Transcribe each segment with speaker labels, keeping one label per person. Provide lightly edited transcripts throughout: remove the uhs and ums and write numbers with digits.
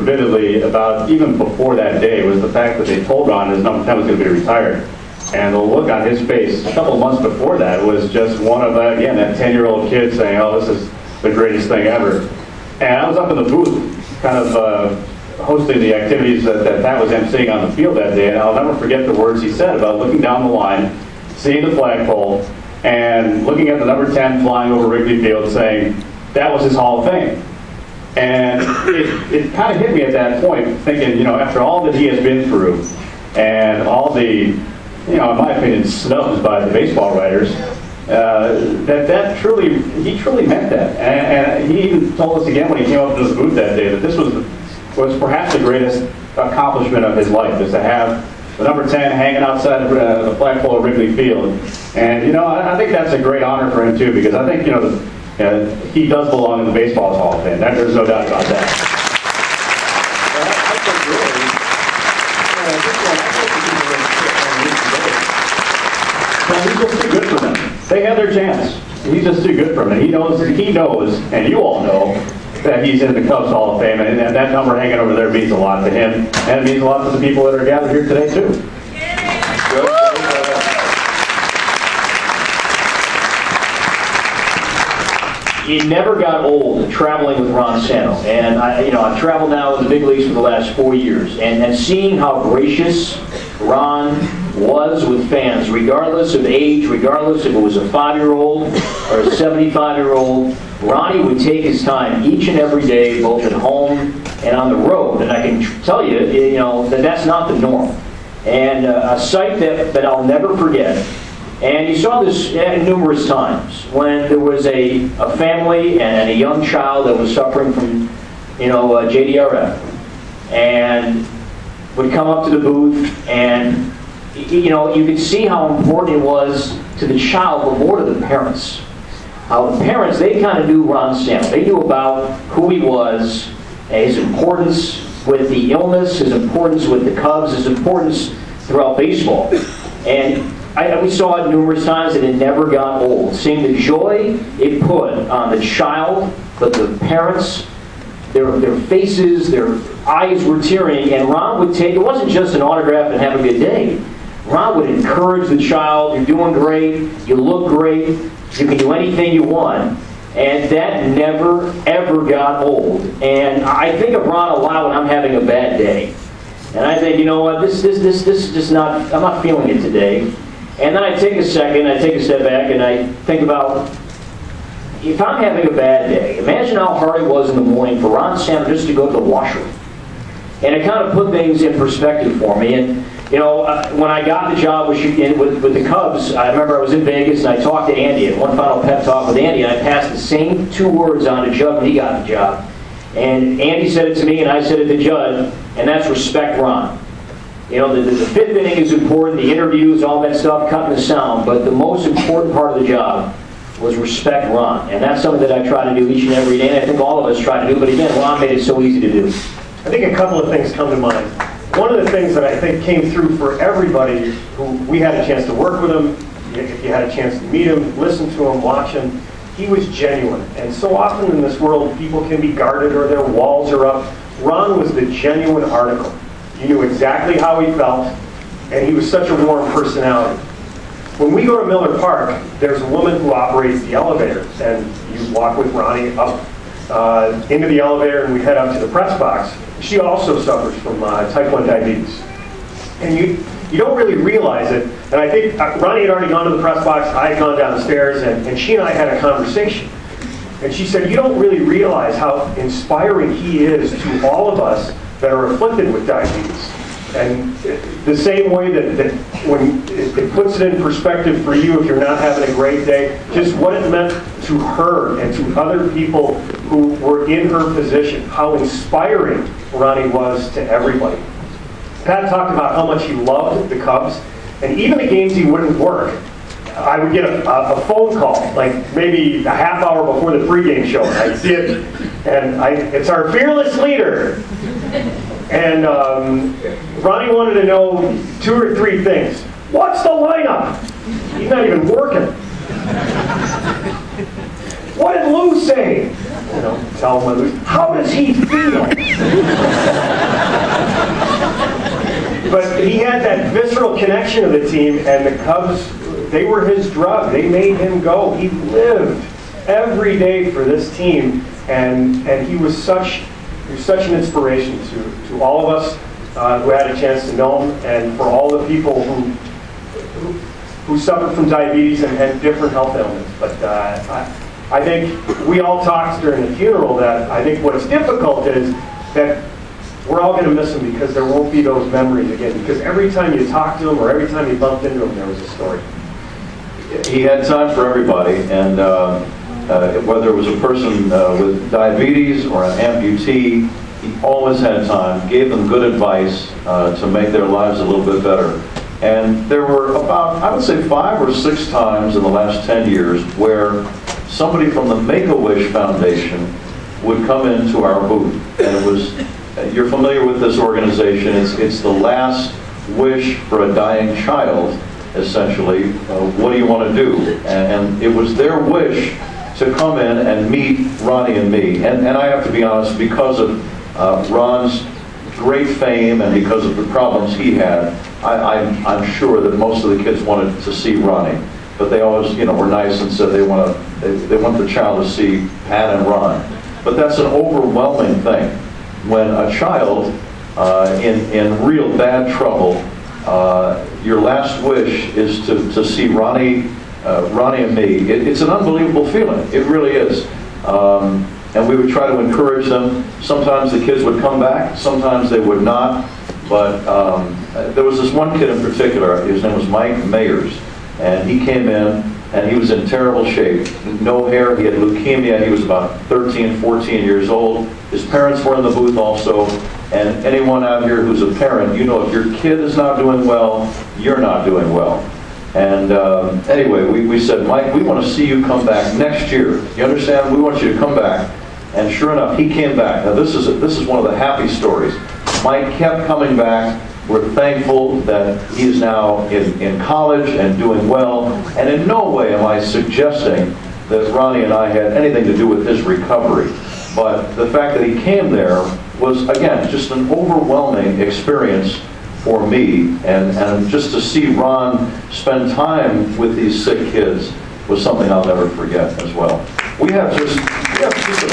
Speaker 1: vividly about even before that day was the fact that they told Ron his number 10 was going to be retired. And the look on his face a couple of months before that was just one of, again, that 10-year-old kid saying, oh, this is the greatest thing ever. And I was up in the booth kind of hosting the activities that was emceeing on the field that day, and I'll never forget the words he said about looking down the line, seeing the flagpole, and looking at the number 10 flying over Wrigley Field saying, that was his Hall of Fame. And it kind of hit me at that point, thinking, you know, after all that he has been through, and all the, you know, in my opinion, snubs by the baseball writers, he truly meant that. And he even told us again when he came up to this booth that day that this was perhaps the greatest accomplishment of his life, is to have the number 10 hanging outside the flagpole of Wrigley Field. And, you know, I think that's a great honor for him, too, because I think, you know, he does belong in the Baseball Hall of Fame. There's no doubt about that. He's just too good for them. They had their chance. He's just too good for them. And he knows, and you all know, that he's in the Cubs Hall of Fame, and that number hanging over there means a lot to him, and it means a lot to the people that are gathered here today, too.
Speaker 2: It never got old traveling with Ron Santo, and I've traveled now in the big leagues for the last 4 years, and seeing how gracious Ron was with fans, regardless of age, regardless if it was a 5-year-old or a 75-year-old, Ronnie would take his time each and every day, both at home and on the road, and I can tell you, you know, that's not the norm. And a sight that I'll never forget. And you saw this numerous times when there was a family and a young child that was suffering from, you know, JDRF, and would come up to the booth, and you know, you could see how important it was to the child, but more to the parents. How the parents, they kind of knew Ron Santo. They knew about who he was, his importance with the illness, his importance with the Cubs, his importance throughout baseball, and we saw it numerous times, and it never got old. Seeing the joy it put on the child, but the parents, their faces, their eyes were tearing, and Ron would take, it wasn't just an autograph and have a good day. Ron would encourage the child, you're doing great, you look great, you can do anything you want. And that never, ever got old. And I think of Ron a lot when I'm having a bad day. And I think, you know what, this is just not, I'm not feeling it today. And then I take a second, I take a step back, and I think about, if I'm having a bad day, imagine how hard it was in the morning for Ron Santo just to go to the washroom. And it kind of put things in perspective for me. And, you know, when I got the job with the Cubs, I remember I was in Vegas, and I talked to Andy, and one final pep talk with Andy, and I passed the same 2 words on to Judd when he got the job. And Andy said it to me, and I said it to Judd, and that's respect Ron. You know, the 5th inning is important, the interviews, all that stuff, cutting the sound, but the most important part of the job was respect Ron. And that's something that I try to do each and every day, and I think all of us try to do, but again, Ron made it so easy to do.
Speaker 3: I think a couple of things come to mind. One of the things that I think came through for everybody who we had a chance to work with him, if you had a chance to meet him, listen to him, watch him, he was genuine. And so often in this world, people can be guarded or their walls are up. Ron was the genuine article. He knew exactly how he felt, and he was such a warm personality. When we go to Miller Park, there's a woman who operates the elevator, and you walk with Ronnie up into the elevator, and we head up to the press box. She also suffers from type 1 diabetes. And you don't really realize it, and I think Ronnie had already gone to the press box, I had gone downstairs, and she and I had a conversation. And she said, you don't really realize how inspiring he is to all of us that are afflicted with diabetes. And the same way that when it puts it in perspective for you if you're not having a great day, just what it meant to her and to other people who were in her position, how inspiring Ronnie was to everybody. Pat talked about how much he loved the Cubs, and even the games he wouldn't work, I would get a phone call, like maybe a half hour before the pregame show, and I'd see it, and it's our fearless leader. And Ronnie wanted to know 2 or 3 things. What's the lineup? He's not even working. What did Lou say? You know, tell him what Lou. How does he feel? he had that visceral connection to the team, and the Cubs, they were his drug. They made him go. He lived every day for this team, and he was such an inspiration to all of us who had a chance to know him, and for all the people who suffered from diabetes and had different health ailments. But I think we all talked during the funeral that I think what's difficult is that we're all going to miss him because there won't be those memories again. Because every time you talked to him or every time you bumped into him, there was a story.
Speaker 4: He had time for everybody, and whether it was a person with diabetes or an amputee, he always had time, gave them good advice to make their lives a little bit better. And there were about, I would say, 5 or 6 times in the last 10 years where somebody from the Make-A-Wish Foundation would come into our booth. And it was, you're familiar with this organization, it's the last wish for a dying child, essentially. What do you want to do? And it was their wish to come in and meet Ronnie and me. And I have to be honest, because of Ron's great fame and because of the problems he had, I'm sure that most of the kids wanted to see Ronnie. But they always, were nice and said they want the child to see Pat and Ron. But that's an overwhelming thing. When a child in real bad trouble, your last wish is to see Ronnie and me. It's an unbelievable feeling. It really is. And we would try to encourage them. Sometimes the kids would come back, sometimes they would not. But there was this one kid in particular, his name was Mike Mayers, and he came in and he was in terrible shape. No hair, he had leukemia, he was about 13, 14 years old. His parents were in the booth also, and anyone out here who's a parent, you know if your kid is not doing well, you're not doing well. And anyway, we said, Mike, we want to see you come back next year. You understand? We want you to come back. And sure enough, he came back. Now this is one of the happy stories. Mike kept coming back. We're thankful that he is now in college and doing well. And in no way am I suggesting that Ronnie and I had anything to do with his recovery. But the fact that he came there was, again, just an overwhelming experience for me. And just to see Ron spend time with these sick kids was something I'll never forget as well. We have just about 5 minutes.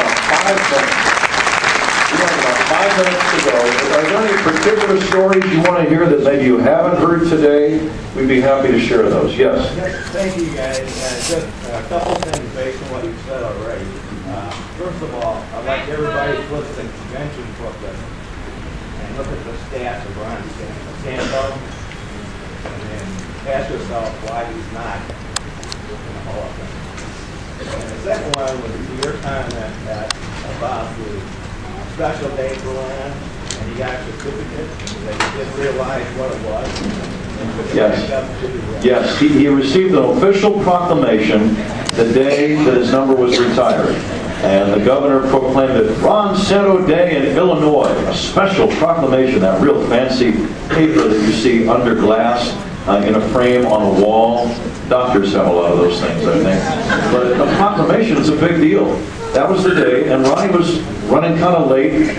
Speaker 4: We have about 5 minutes to go. Are there any particular stories you want to hear that maybe you haven't heard today? We'd be happy to share those. Yes?
Speaker 5: Thank you, guys. Just a couple things based on what you said already. First of all, I'd like everybody to look at the convention booklet and look at the stats of Ron Santo, and then ask yourself why he's not in the Hall of Fame. And the second one was your comment about the special day for Ron, and he got a certificate that he didn't realize what it was.
Speaker 4: Yes. Yes, he received an official proclamation the day that his number was retired. And the governor proclaimed it Ron Santo Day in Illinois, a special proclamation, that real fancy paper that you see under glass in a frame on a wall. Doctors have a lot of those things, I think. But the proclamation is a big deal. That was the day, and Ronnie was running kind of late.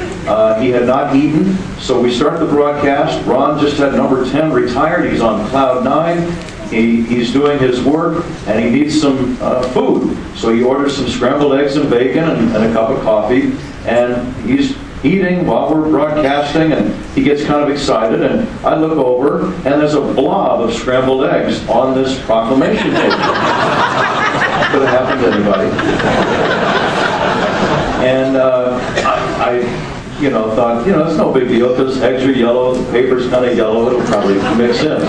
Speaker 4: He had not eaten, so we started the broadcast. Ron just had number 10 retired. He's on cloud 9. He's doing his work, and he needs some food. So he orders some scrambled eggs and bacon and a cup of coffee, and he's eating while we're broadcasting, and he gets kind of excited, and I look over, and there's a blob of scrambled eggs on this proclamation paper. Could have happened to anybody. And I thought, it's no big deal because eggs are yellow, the paper's kind of yellow, it'll probably mix in.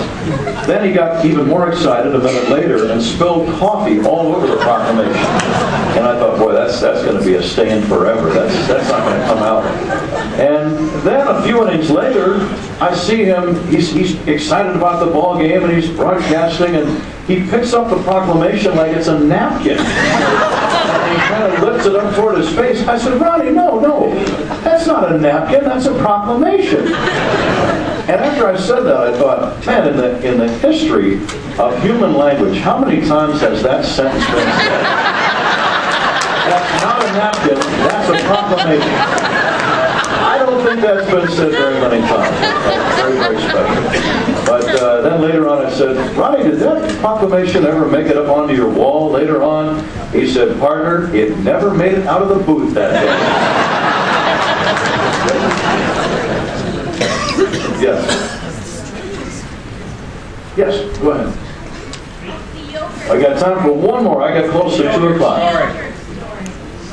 Speaker 4: Then he got even more excited a minute later and spilled coffee all over the proclamation. And I thought, boy, that's going to be a stain forever. That's not going to come out. And then a few innings later, I see him, he's excited about the ball game and he's broadcasting, and he picks up the proclamation like it's a napkin. And he kind of lifts it up toward his face. I said, Ronnie, no, that's not a napkin, that's a proclamation. And after I said that, I thought, man, in the history of human language, how many times has that sentence been said? That's not a napkin, that's a proclamation. I don't don't think that's been said very many times. Very, very special. But then later on I said, Ronnie, did that proclamation ever make it up onto your wall later on? He said, partner, it never made it out of the booth that day. Yes. Yes, go ahead. I got time for one more. I got close to 2 o'clock.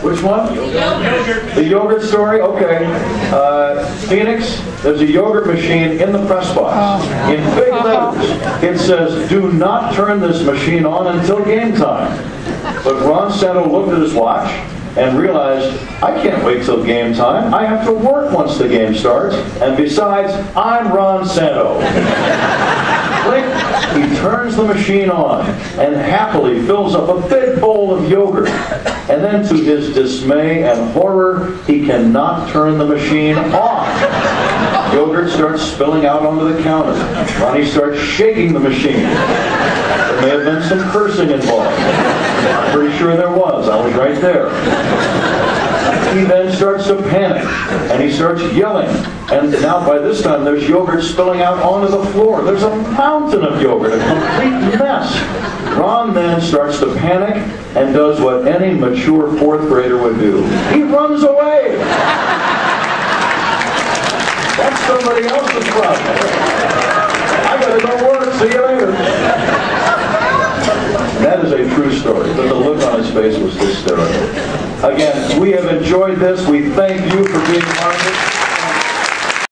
Speaker 4: Which one? The yogurt story? Okay. Phoenix, there's a yogurt machine in the press box. In big letters, it says, do not turn this machine on until game time. But Ron Santo looked at his watch and realized, I can't wait till game time. I have to work once the game starts. And besides, I'm Ron Santo. Click, he turns the machine on and happily fills up a big bowl of yogurt. And then to his dismay and horror, he cannot turn the machine off. Yogurt starts spilling out onto the counter. Ronnie starts shaking the machine. There may have been some cursing involved. I'm pretty sure there was. I was right there. He then starts to panic, and he starts yelling. And now by this time, there's yogurt spilling out onto the floor. There's a mountain of yogurt, a complete mess. Ron then starts to panic and does what any mature fourth grader would do. He runs away. That's somebody else's problem. I gotta go work. See you later. That is a true story, but the look on his face was hysterical. Again, we have enjoyed this. We thank you for being part of it.